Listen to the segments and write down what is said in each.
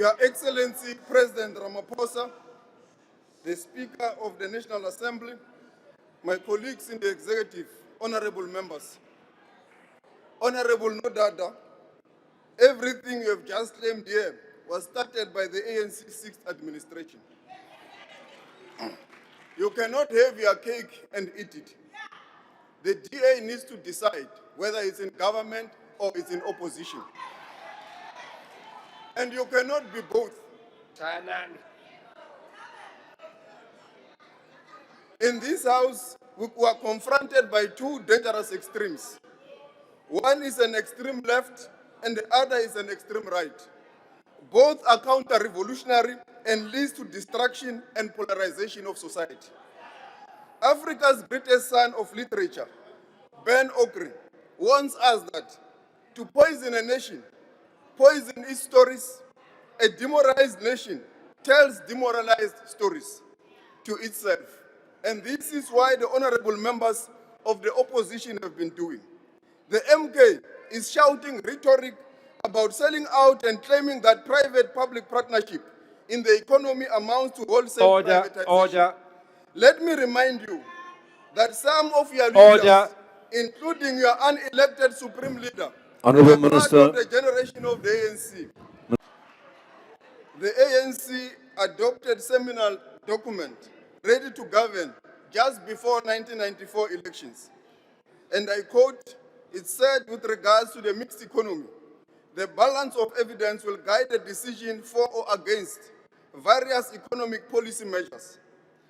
Your Excellency President Ramaphosa, the Speaker of the National Assembly, my colleagues in the executive, honorable members, Honorable Nodada, everything you have just claimed here was started by the ANC 6th administration. You cannot have your cake and eat it. The DA needs to decide whether it's in government or it's in opposition. And you cannot be both. In this house, we were confronted by two dangerous extremes. One is an extreme left and the other is an extreme right. Both are counter-revolutionary and leads to destruction and polarization of society. Africa's greatest son of literature, Ben Okri, warns us that to poison a nation, poison its stories. A demoralized nation tells demoralized stories to itself. And this is why the honorable members of the opposition have been doing. The MK is shouting rhetoric about selling out and claiming that private-public partnership in the economy amounts to wholesale privatization. Order. Let me remind you that some of your leaders, including your unelected supreme leader, Honorable are part Minister. of the generation of the ANC. The ANC adopted seminal document, Ready to Govern, just before 1994 elections. And I quote, it said with regards to the mixed economy, the balance of evidence will guide a decision for or against various economic policy measures.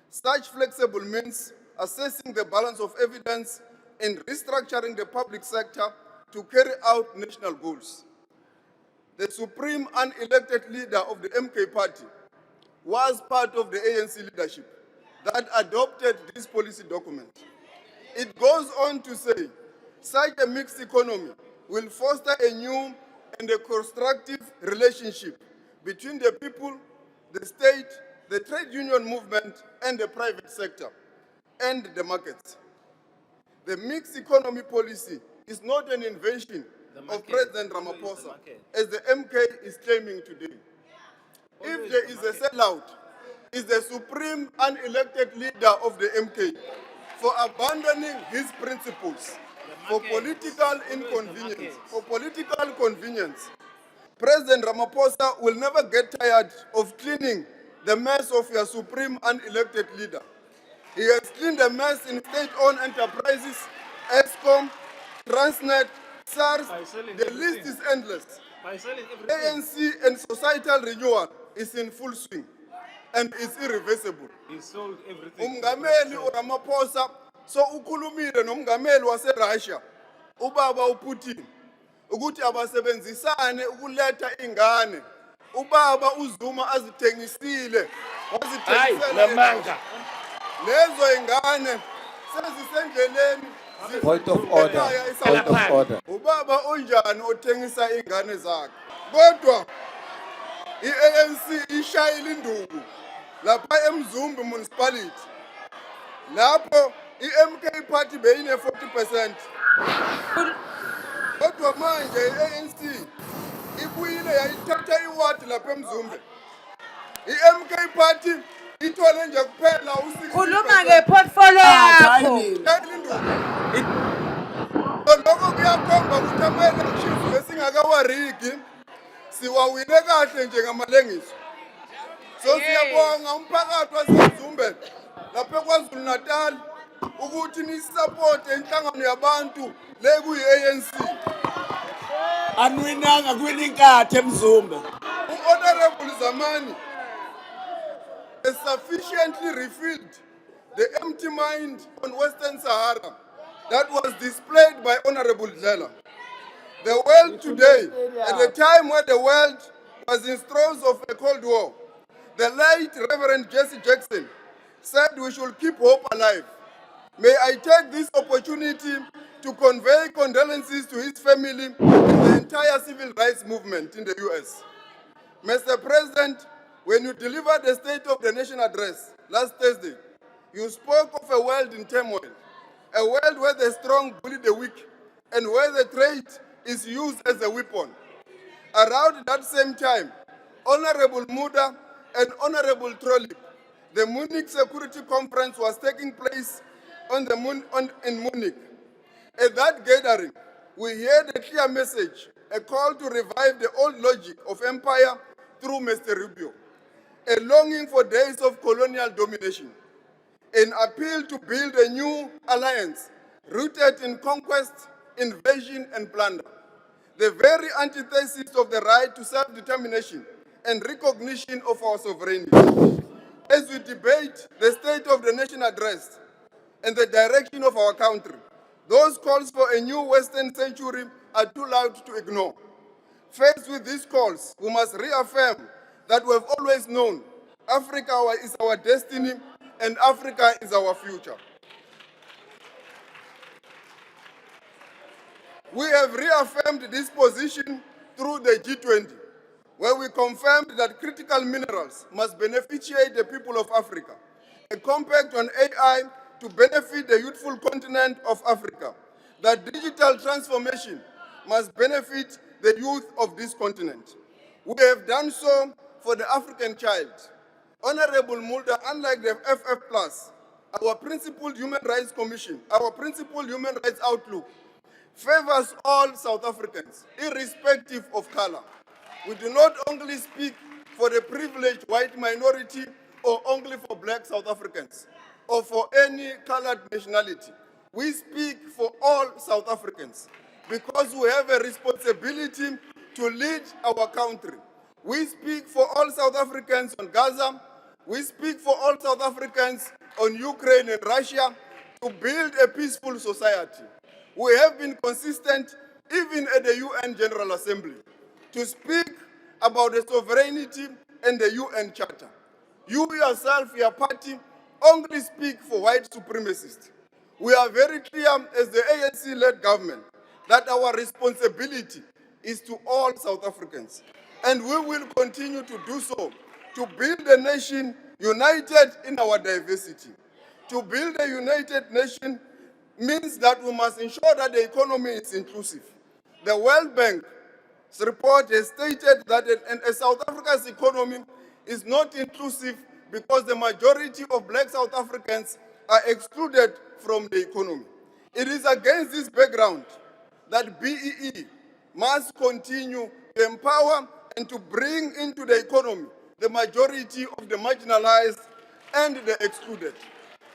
Such flexible means assessing the balance of evidence and restructuring the public sector to carry out national goals. The supreme unelected leader of the MK party was part of the ANC leadership that adopted this policy document. It goes on to say, such a mixed economy will foster a new and a constructive relationship between the people, the state, the trade union movement, and the private sector, and the markets. The mixed economy policy is not an invention of President Ramaphosa, as the MK is claiming today. If there is a sellout, it's the supreme unelected leader of the MK for abandoning his principles for political inconvenience, for political convenience. President Ramaphosa will never get tired of cleaning the mess of your supreme unelected leader. He has cleaned the mess in state-owned enterprises, ESCOM, Transnet, SARS, the list is endless. ANC and societal renewal is in full swing and is irreversible. He sold everything. Umngameli uRamaphosa so ukhulumile nomngameli waseRussia ubaba uPutin ukuthi abasebenzisane ukuletha ingane. Ubaba uZuma azithengisile wazithengisela Lamanga. lezo ingane sezisendleleni. Point of order. Point of order. Ubaba onjani othengisa ingane zakhe. Kodwa iANC ishayile induku lapha eMzumbe municipality. Lapho iMK party beyine 40%. Kodwa manje iANC ibuyile yayithatha iward lapha eMzumbe. iMK party ithole nje kuphela u60%. Khuluma ngeportfolio yakho. Lokho kuyakhomba ukuthi ama-elections esingakawarigi siwawine kahle njengamalengiso. So siyabonga umphakathi waseMzumbe lapha eKwaZulu Natal ukuthi nisupport inhlangano yabantu le kuyi-ANC. Anwinanga kwilinkathi eMzumbe. Honorable Zamani has sufficiently refilled the empty mind on Western Sahara that was displayed by Honorable Dlela. The world today, at a time where the world was in throes of a Cold War, the late Reverend Jesse Jackson said we should keep hope alive. May I take this opportunity to convey condolences to his family and the entire civil rights movement in the US. Mr. President, when you delivered the State of the Nation address last Thursday, you spoke of a world in turmoil, a world where the strong bully the weak, and where the trade is used as a weapon. Around that same time, Honorable Muda and Honorable Trollip, the Munich Security Conference was taking place in Munich. At that gathering, we heard a clear message, a call to revive the old logic of empire through Mr. Rubio, a longing for days of colonial domination, an appeal to build a new alliance rooted in conquest, invasion, and plunder, the very antithesis of the right to self-determination and recognition of our sovereignty. As we debate the State of the Nation address and the direction of our country, those calls for a new Western century are too loud to ignore. Faced with these calls, we must reaffirm that we have always known Africa is our destiny and Africa is our future. We have reaffirmed this position through the G20, where we confirmed that critical minerals must beneficiate the people of Africa, a compact on AI to benefit the youthful continent of Africa, that digital transformation must benefit the youth of this continent. We have done so for the African child. Honorable Mulder, unlike the FF+, our principled human rights commission, our principled human rights outlook, favors all South Africans, irrespective of color. We do not only speak for the privileged white minority or only for black South Africans or for any colored nationality. We speak for all South Africans because we have a responsibility to lead our country. We speak for all South Africans on Gaza. We speak for all South Africans on Ukraine and Russia to build a peaceful society. We have been consistent even at the UN General Assembly to speak about the sovereignty and the UN Charter. You yourself, your party, only speak for white supremacists. We are very clear as the ANC-led government that our responsibility is to all South Africans. And we will continue to do so, to build a nation united in our diversity. To build a united nation means that we must ensure that the economy is inclusive. The World Bank's report has stated that South Africa's economy is not inclusive because the majority of black South Africans are excluded from the economy. It is against this background that BEE must continue to empower and to bring into the economy the majority of the marginalized and the excluded.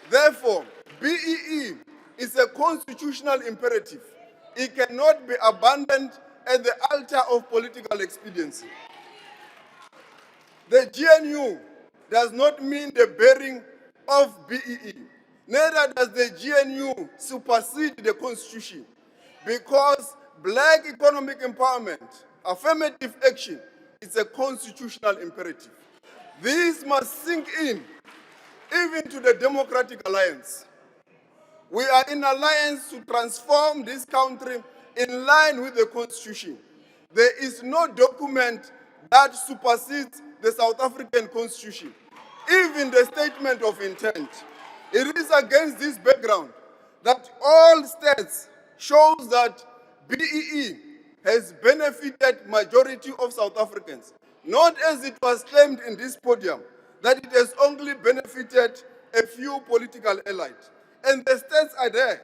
Therefore, BEE is a constitutional imperative. It cannot be abandoned at the altar of political expediency. The GNU does not mean the bearing of BEE. Neither does the GNU supersede the Constitution, because black economic empowerment, affirmative action, is a constitutional imperative. This must sink in even to the Democratic Alliance. We are in alliance to transform this country in line with the Constitution. There is no document that supersedes the South African Constitution, even the statement of intent. It is against this background that all states shows that BEE has benefited majority of South Africans, not as it was claimed in this podium, that it has only benefited a few political elites. And the stats are there.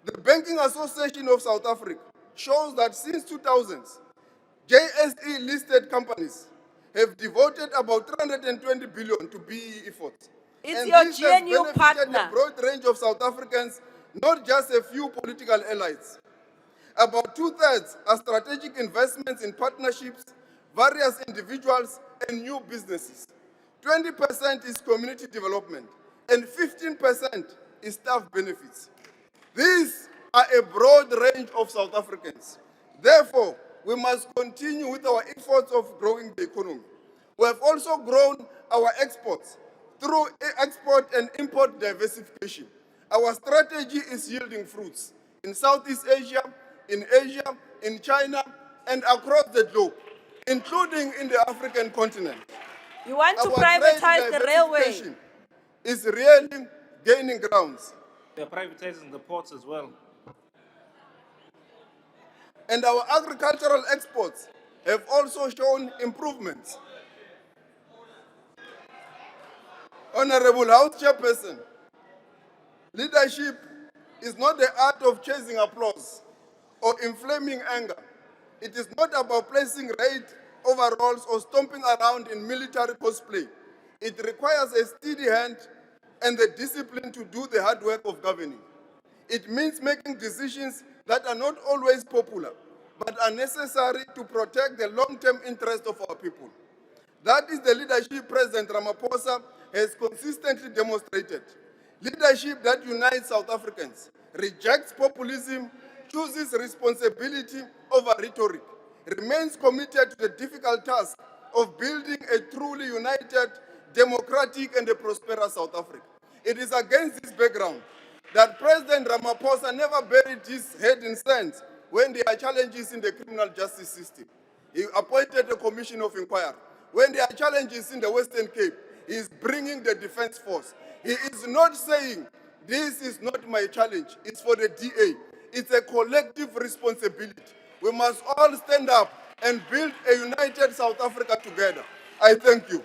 The Banking Association of South Africa shows that since 2000, JSE-listed companies have devoted about 320 billion to BEE efforts. It's and your this has GNU benefited partner. a broad range of South Africans, not just a few political allies. About 2/3 are strategic investments in partnerships, various individuals, and new businesses. 20% is community development, and 15% is staff benefits. These are a broad range of South Africans. Therefore, we must continue with our efforts of growing the economy. We have also grown our exports through export and import diversification. Our strategy is yielding fruits in Southeast Asia, in China, and across the globe, including in the African continent. You want to Our privatize trade the railway. diversification is really gaining grounds. They're privatizing the ports as well. And our agricultural exports have also shown improvements. Honorable House Chairperson, leadership is not the art of chasing applause or inflaming anger. It is not about placing red overalls or stomping around in military cosplay. It requires a steady hand and the discipline to do the hard work of governing. It means making decisions that are not always popular, but are necessary to protect the long-term interest of our people. That is the leadership President Ramaphosa has consistently demonstrated. Leadership that unites South Africans, rejects populism, chooses responsibility over rhetoric, remains committed to the difficult task of building a truly united, democratic, and a prosperous South Africa. It is against this background that President Ramaphosa never buried his head in sand when there are challenges in the criminal justice system. He appointed a commission of inquiry. When there are challenges in the Western Cape, he is bringing the defense force. He is not saying, this is not my challenge, it's for the DA. It's a collective responsibility. We must all stand up and build a united South Africa together. I thank you.